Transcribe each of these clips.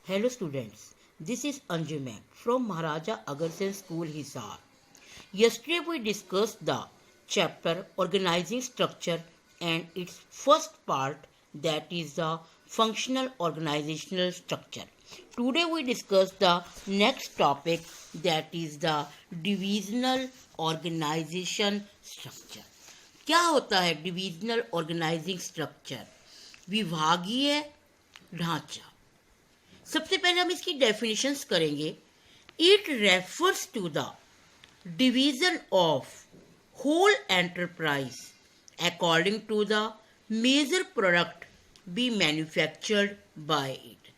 Hello students, this is Anjum from Maharaja Agarsen School Hisar. Yesterday we discussed the chapter Organizing Structure and its first part, that is the Functional Organizational Structure. Today we discuss the next topic, that is the Divisional Organization Structure. क्या होता है divisional organising structure? विभागीय ढांचा। सबसे पहले हम इसकी definitions करेंगे। It refers to the division of whole enterprise according to the major product be manufactured by it.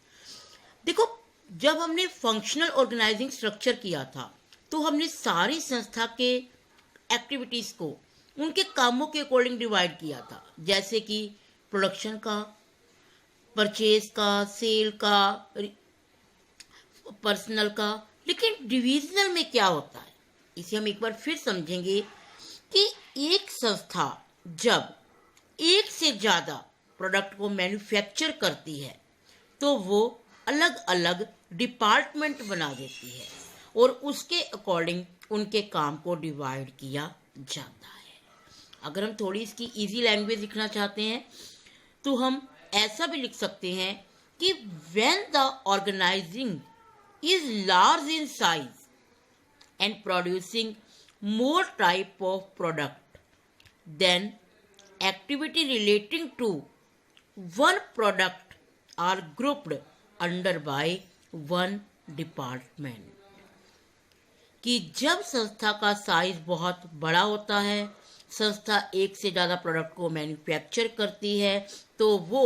देखो, जब हमने फंक्शनल ऑर्गेनाइजिंग स्ट्रक्चर किया था तो हमने सारी संस्था के एक्टिविटीज को उनके कामों के अकॉर्डिंग डिवाइड किया था, जैसे कि प्रोडक्शन का, परचेज का, सेल का, पर्सनल का। लेकिन डिविजनल में क्या होता है, इसे हम एक बार फिर समझेंगे कि एक संस्था जब एक से ज़्यादा प्रोडक्ट को मैन्युफैक्चर करती है तो वो अलग अलग डिपार्टमेंट बना देती है और उसके अकॉर्डिंग उनके काम को डिवाइड किया जाता है। अगर हम थोड़ी इसकी इजी लैंग्वेज लिखना चाहते हैं तो हम ऐसा भी लिख सकते हैं कि when the organising is large in size and producing more type of product, then activity relating to one product are grouped under by one department. कि जब संस्था का साइज बहुत बड़ा होता है, संस्था एक से ज़्यादा प्रोडक्ट को मैन्युफैक्चर करती है, तो वो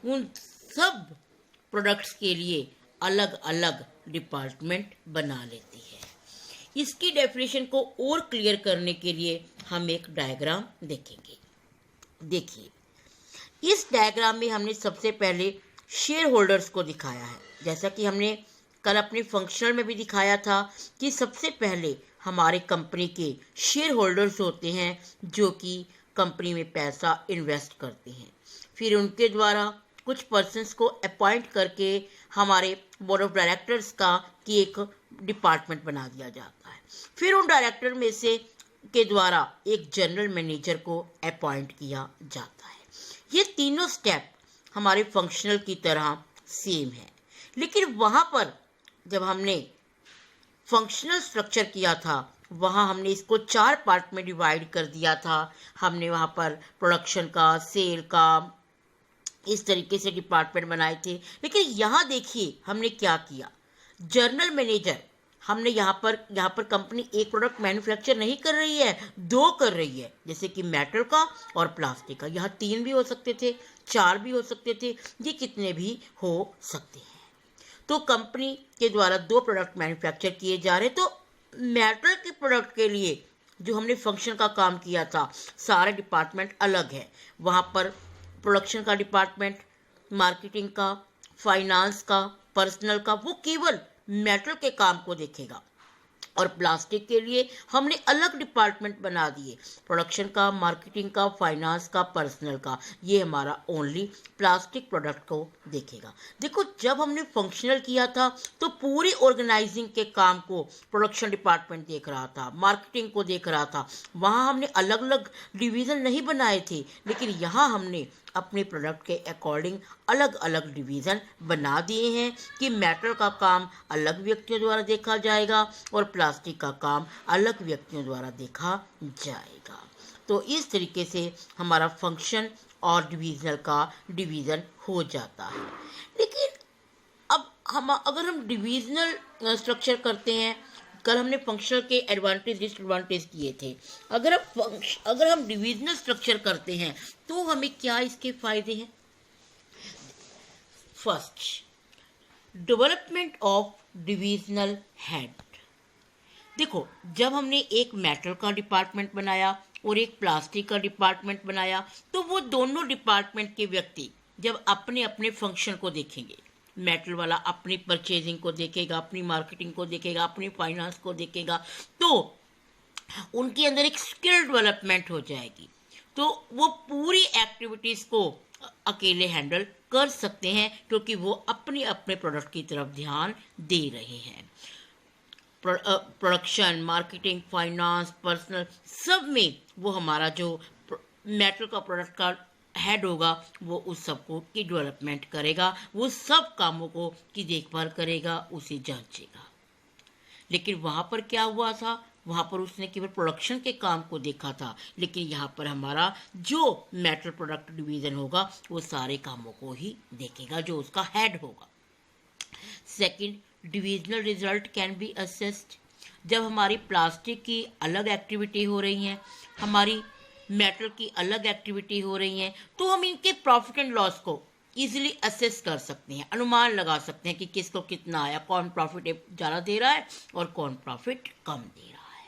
उन सब प्रोडक्ट्स के लिए अलग अलग डिपार्टमेंट बना लेती है। इसकी डेफिनेशन को और क्लियर करने के लिए हम एक डायग्राम देखेंगे। देखिए, इस डायग्राम में हमने सबसे पहले शेयर होल्डर्स को दिखाया है, जैसा कि हमने कल अपने फंक्शनल में भी दिखाया था कि सबसे पहले हमारे कंपनी के शेयर होल्डर्स होते हैं जो कि कंपनी में पैसा इन्वेस्ट करते हैं। फिर उनके द्वारा कुछ पर्सन्स को अपॉइंट करके हमारे बोर्ड ऑफ डायरेक्टर्स का की एक डिपार्टमेंट बना दिया जाता है। फिर उन डायरेक्टर में से के द्वारा एक जनरल मैनेजर को अपॉइंट किया जाता है। ये तीनों स्टेप हमारे फंक्शनल की तरह सेम है, लेकिन वहाँ पर जब हमने फंक्शनल स्ट्रक्चर किया था वहाँ हमने इसको 4 पार्ट में डिवाइड कर दिया था। हमने वहाँ पर प्रोडक्शन का, सेल का, इस तरीके से डिपार्टमेंट बनाए थे। लेकिन यहाँ देखिए हमने क्या किया। जनरल मैनेजर, हमने यहाँ पर कंपनी एक प्रोडक्ट मैन्युफैक्चर नहीं कर रही है, 2 कर रही है, जैसे कि मेटल का और प्लास्टिक का। यहाँ 3 भी हो सकते थे, 4 भी हो सकते थे, ये कितने भी हो सकते हैं। तो कंपनी के द्वारा 2 प्रोडक्ट मैन्युफैक्चर किए जा रहे, तो मेटल के प्रोडक्ट के लिए जो हमने फंक्शन का काम किया था, सारे डिपार्टमेंट अलग है। वहाँ पर प्रोडक्शन का डिपार्टमेंट, मार्केटिंग का, फाइनेंस का, पर्सनल का, वो केवल मेटल के काम को देखेगा। और प्लास्टिक के लिए हमने अलग डिपार्टमेंट बना दिए, प्रोडक्शन का, मार्केटिंग का, फाइनेंस का, पर्सनल का। ये हमारा ओनली प्लास्टिक प्रोडक्ट को देखेगा। देखो, जब हमने फंक्शनल किया था तो पूरी ऑर्गेनाइजिंग के काम को प्रोडक्शन डिपार्टमेंट देख रहा था, मार्केटिंग को देख रहा था। वहाँ हमने अलग अलग डिवीज़न नहीं बनाए थे, लेकिन यहाँ हमने अपने प्रोडक्ट के अकॉर्डिंग अलग अलग डिवीज़न बना दिए हैं कि मेटल का काम अलग व्यक्तियों द्वारा देखा जाएगा और प्लास्टिक का काम अलग व्यक्तियों द्वारा देखा जाएगा। तो इस तरीके से हमारा फंक्शन और डिवीज़नल का डिवीज़न हो जाता है। लेकिन अब अगर हम डिवीज़नल स्ट्रक्चर करते हैं, कल हमने फंक्शनल के एडवांटेज डिसएडवांटेज किए थे। अगर हम डिविजनल स्ट्रक्चर करते हैं तो हमें क्या इसके फायदे हैं? First, development of divisional head. देखो, जब हमने एक मेटल का डिपार्टमेंट बनाया और एक प्लास्टिक का डिपार्टमेंट बनाया, तो वो दोनों डिपार्टमेंट के व्यक्ति जब अपने अपने फंक्शन को देखेंगे, मेटल वाला अपनी परचेजिंग को देखेगा, अपनी मार्केटिंग को देखेगा, अपनी फाइनेंस को देखेगा, तो उनके अंदर एक स्किल डेवलपमेंट हो जाएगी। तो वो पूरी एक्टिविटीज़ को अकेले हैंडल कर सकते हैं, क्योंकि वो अपने अपने प्रोडक्ट की तरफ ध्यान दे रहे हैं। प्रोडक्शन, मार्केटिंग, फाइनेंस, पर्सनल, सब में वो हमारा जो मेटल का प्रोडक्ट का हेड होगा वो उस सबको की डेवलपमेंट करेगा, वो सब कामों को की देखभाल करेगा, उसे जांचेगा। लेकिन वहाँ पर क्या हुआ था, वहाँ पर उसने केवल प्रोडक्शन के काम को देखा था, लेकिन यहाँ पर हमारा जो मेटल प्रोडक्ट डिवीज़न होगा वो सारे कामों को ही देखेगा, जो उसका हेड होगा। Second, divisional result can be assessed. जब हमारी प्लास्टिक की अलग एक्टिविटी हो रही है, हमारी मेटल की अलग एक्टिविटी हो रही है, तो हम इनके प्रॉफिट एंड लॉस को इजीली असेस कर सकते हैं, अनुमान लगा सकते हैं कि किसको कितना आया, कौन प्रॉफिट ज़्यादा दे रहा है और कौन प्रॉफिट कम दे रहा है।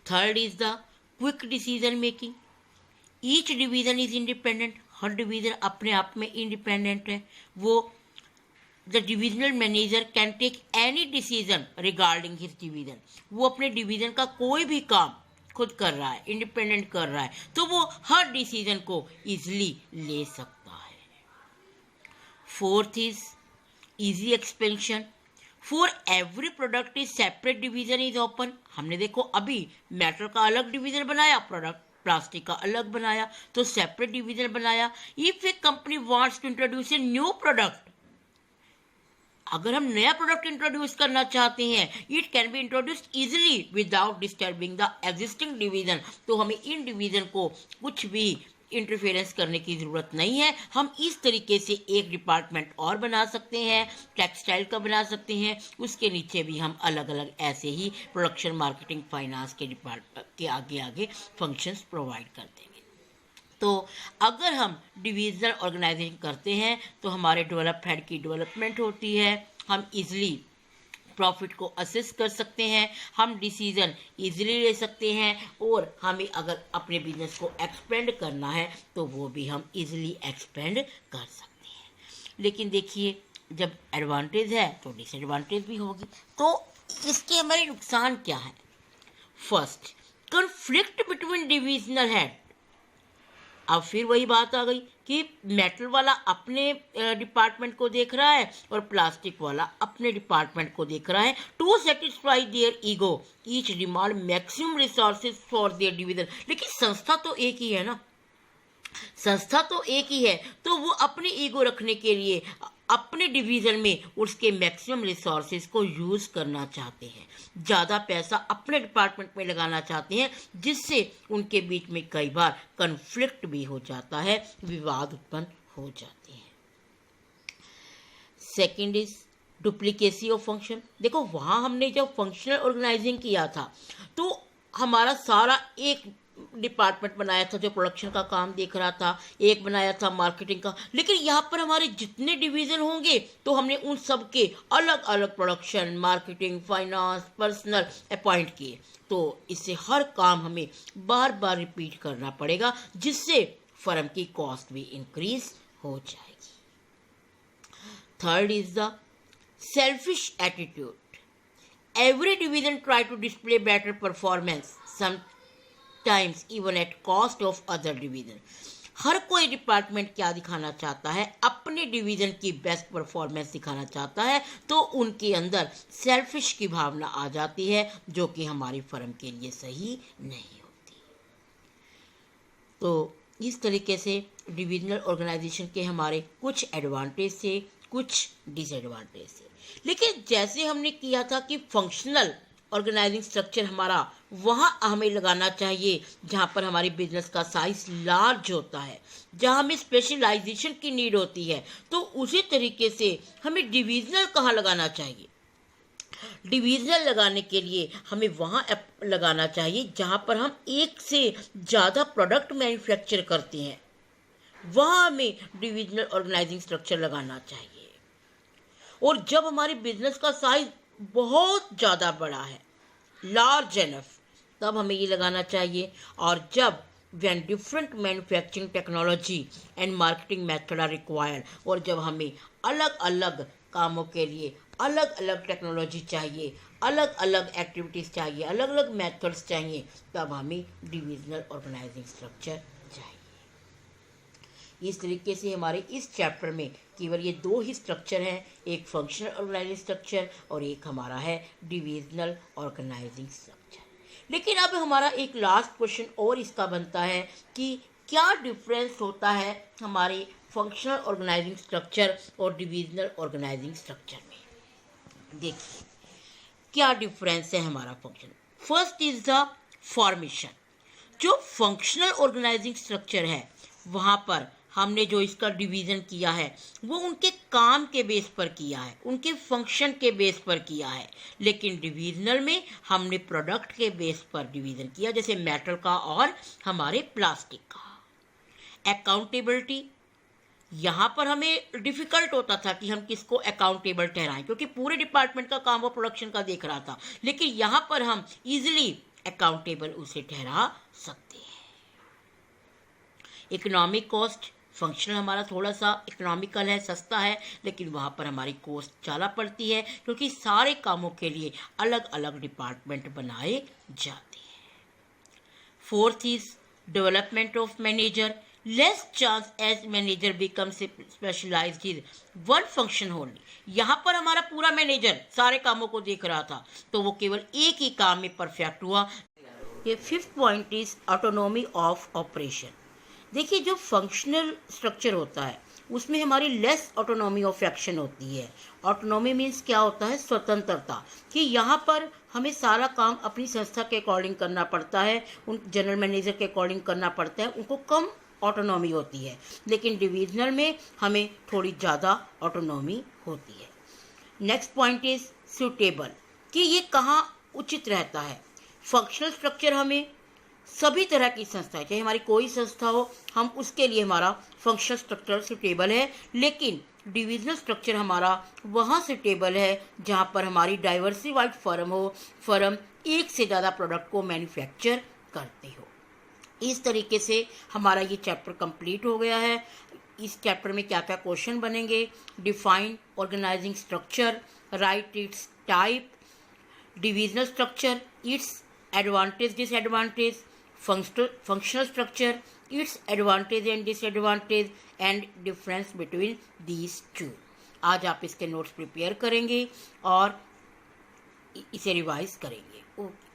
Third is the quick decision making. Each division is independent. हर डिवीजन अपने आप में इंडिपेंडेंट है। वो the divisional manager can take any decision regarding his division. वो अपने डिवीजन का कोई भी काम खुद कर रहा है, इंडिपेंडेंट कर रहा है, तो वो हर डिसीजन को इजीली ले सकता है। Fourth is easy expansion. For every product is separate division is open. हमने देखो अभी मेटल का अलग डिवीजन बनाया, प्रोडक्ट प्लास्टिक का अलग बनाया, तो सेपरेट डिवीजन बनाया। If a company wants to introduce a new product, अगर हम नया प्रोडक्ट इंट्रोड्यूस करना चाहते हैं, it can be introduced easily without disturbing the existing division. तो हमें इन डिवीजन को कुछ भी इंटरफेरेंस करने की ज़रूरत नहीं है। हम इस तरीके से एक डिपार्टमेंट और बना सकते हैं, टेक्सटाइल का बना सकते हैं, उसके नीचे भी हम अलग अलग ऐसे ही प्रोडक्शन, मार्केटिंग, फाइनेंस के डिपार्टमेंट के आगे आगे फंक्शंस प्रोवाइड कर देंगे। तो अगर हम डिवीजनल ऑर्गेनाइजेशन करते हैं तो हमारे डेवलप हेड की डेवलपमेंट होती है, हम इजीली प्रॉफिट को असेस कर सकते हैं, हम डिसीजन इजीली ले सकते हैं, और हमें अगर अपने बिजनेस को एक्सपेंड करना है तो वो भी हम इजीली एक्सपेंड कर सकते हैं। लेकिन देखिए, जब एडवांटेज है तो डिसएडवांटेज भी होगी। तो इसके हमारे नुकसान क्या है? First, conflict between divisional head. अब फिर वही बात आ गई कि मेटल वाला अपने डिपार्टमेंट को देख रहा है और प्लास्टिक वाला अपने डिपार्टमेंट को देख रहा है। To satisfy their ego each demand maximum resources for their division. लेकिन संस्था तो एक ही है ना, संस्था तो एक ही है, तो वो अपनी ईगो रखने के लिए अपने डिवीजन में उसके मैक्सिमम रिसोर्सेज को यूज करना चाहते हैं, ज़्यादा पैसा अपने डिपार्टमेंट में लगाना चाहते हैं, जिससे उनके बीच में कई बार कन्फ्लिक्ट भी हो जाता है, विवाद उत्पन्न हो जाते हैं। Second is duplicacy of function. देखो, वहाँ हमने जब फंक्शनल ऑर्गेनाइजिंग किया था तो हमारा सारा एक डिपार्टमेंट बनाया था जो प्रोडक्शन का काम देख रहा था, एक बनाया था मार्केटिंग का। लेकिन यहाँ पर हमारे जितने डिवीज़न होंगे तो हमने उन सब के अलग अलग production, marketing, finance, personal appoint किए। तो इससे हर काम हमें बार बार रिपीट करना पड़ेगा, जिससे फर्म की कॉस्ट भी इंक्रीज हो जाएगी। Third is the selfish attitude. Every division try to display better performance, times even at cost of other division. हर कोई डिपार्टमेंट क्या दिखाना चाहता है? अपने डिवीजन की बेस्ट परफॉर्मेंस दिखाना चाहता है, तो उनके अंदर सेल्फिश की भावना आ जाती है, जो कि हमारी फर्म के लिए सही नहीं होती। तो इस तरीके से डिविजनल ऑर्गेनाइजेशन के हमारे कुछ एडवांटेज थे, कुछ डिसएडवांटेज थे। लेकिन जैसे हमने किया था कि फंक्शनल ऑर्गेनाइजिंग स्ट्रक्चर हमारा वहाँ हमें लगाना चाहिए जहाँ पर हमारी बिजनेस का साइज लार्ज होता है, जहाँ हमें स्पेशलाइजेशन की नीड होती है, तो उसी तरीके से हमें डिविजनल कहाँ लगाना चाहिए? डिविजनल लगाने के लिए हमें वहाँ लगाना चाहिए जहाँ पर हम एक से ज़्यादा प्रोडक्ट मैन्युफैक्चर करते हैं, वहाँ हमें डिविजनल ऑर्गेनाइजिंग स्ट्रक्चर लगाना चाहिए। और जब हमारे बिजनेस का साइज बहुत ज़्यादा बड़ा है, लार्ज एनफ, तब हमें ये लगाना चाहिए। और जब when different manufacturing technology and marketing method are required, और जब हमें अलग अलग कामों के लिए अलग अलग टेक्नोलॉजी चाहिए, अलग अलग एक्टिविटीज़ चाहिए, अलग अलग मेथड्स चाहिए, तब हमें डिविजनल ऑर्गेनाइजिंग स्ट्रक्चर चाहिए। इस तरीके से हमारे इस चैप्टर में केवल ये दो ही स्ट्रक्चर हैं, एक फंक्शनल ऑर्गेनाइजिंग स्ट्रक्चर और एक हमारा है डिविजनल ऑर्गेनाइजिंग स्ट्रक्चर। लेकिन अब हमारा एक लास्ट क्वेश्चन और इसका बनता है कि क्या डिफरेंस होता है हमारे फंक्शनल ऑर्गेनाइजिंग स्ट्रक्चर और डिविजनल ऑर्गेनाइजिंग स्ट्रक्चर में। देखिए क्या डिफरेंस है हमारा function. First is the formation. जो फंक्शनल ऑर्गेनाइजिंग स्ट्रक्चर है वहाँ पर हमने जो इसका डिवीज़न किया है वो उनके काम के बेस पर किया है, उनके फंक्शन के बेस पर किया है। लेकिन डिविजनल में हमने प्रोडक्ट के बेस पर डिवीज़न किया, जैसे मेटल का और हमारे प्लास्टिक का। अकाउंटेबिलिटी, यहाँ पर हमें डिफ़िकल्ट होता था कि हम किसको अकाउंटेबल ठहराएं, क्योंकि पूरे डिपार्टमेंट का काम वो प्रोडक्शन का देख रहा था। लेकिन यहाँ पर हम इजीली अकाउंटेबल उसे ठहरा सकते हैं। इकोनॉमिक कॉस्ट, फंक्शनल हमारा थोड़ा सा इकोनॉमिकल है, सस्ता है, लेकिन वहाँ पर हमारी कॉस्ट ज़्यादा पड़ती है क्योंकि सारे कामों के लिए अलग अलग डिपार्टमेंट बनाए जाते हैं। Fourth is development of manager. Less chance as manager become specialised in one function only. यहाँ पर हमारा पूरा मैनेजर सारे कामों को देख रहा था तो वो केवल एक ही काम में परफेक्ट हुआ। ये fifth point is autonomy of operation. देखिए जो फंक्शनल स्ट्रक्चर होता है उसमें हमारी लेस ऑटोनॉमी ऑफ एक्शन होती है। ऑटोनॉमी मीन्स क्या होता है, स्वतंत्रता, कि यहाँ पर हमें सारा काम अपनी संस्था के अकॉर्डिंग करना पड़ता है, उन जनरल मैनेजर के अकॉर्डिंग करना पड़ता है, उनको कम ऑटोनॉमी होती है। लेकिन डिविजनल में हमें थोड़ी ज़्यादा ऑटोनॉमी होती है। नेक्स्ट पॉइंट इज सूटेबल, कि ये कहाँ उचित रहता है। फंक्शनल स्ट्रक्चर हमें सभी तरह की संस्थाएं, चाहे हमारी कोई संस्था हो, हम उसके लिए हमारा फंक्शनल स्ट्रक्चर सूटेबल है। लेकिन डिविजनल स्ट्रक्चर हमारा वहाँ सूटेबल है जहाँ पर हमारी डाइवर्सिफाइड फर्म हो, फर्म एक से ज़्यादा प्रोडक्ट को मैन्युफैक्चर करते हो। इस तरीके से हमारा ये चैप्टर कंप्लीट हो गया है। इस चैप्टर में क्या क्या क्वेश्चन बनेंगे: define organising structure, right its type, divisional structure, its advantage disadvantage, functional structure, its advantage and disadvantage and difference between these two। आज आप इसके नोट्स प्रिपेयर करेंगे और इसे रिवाइज करेंगे। ओके।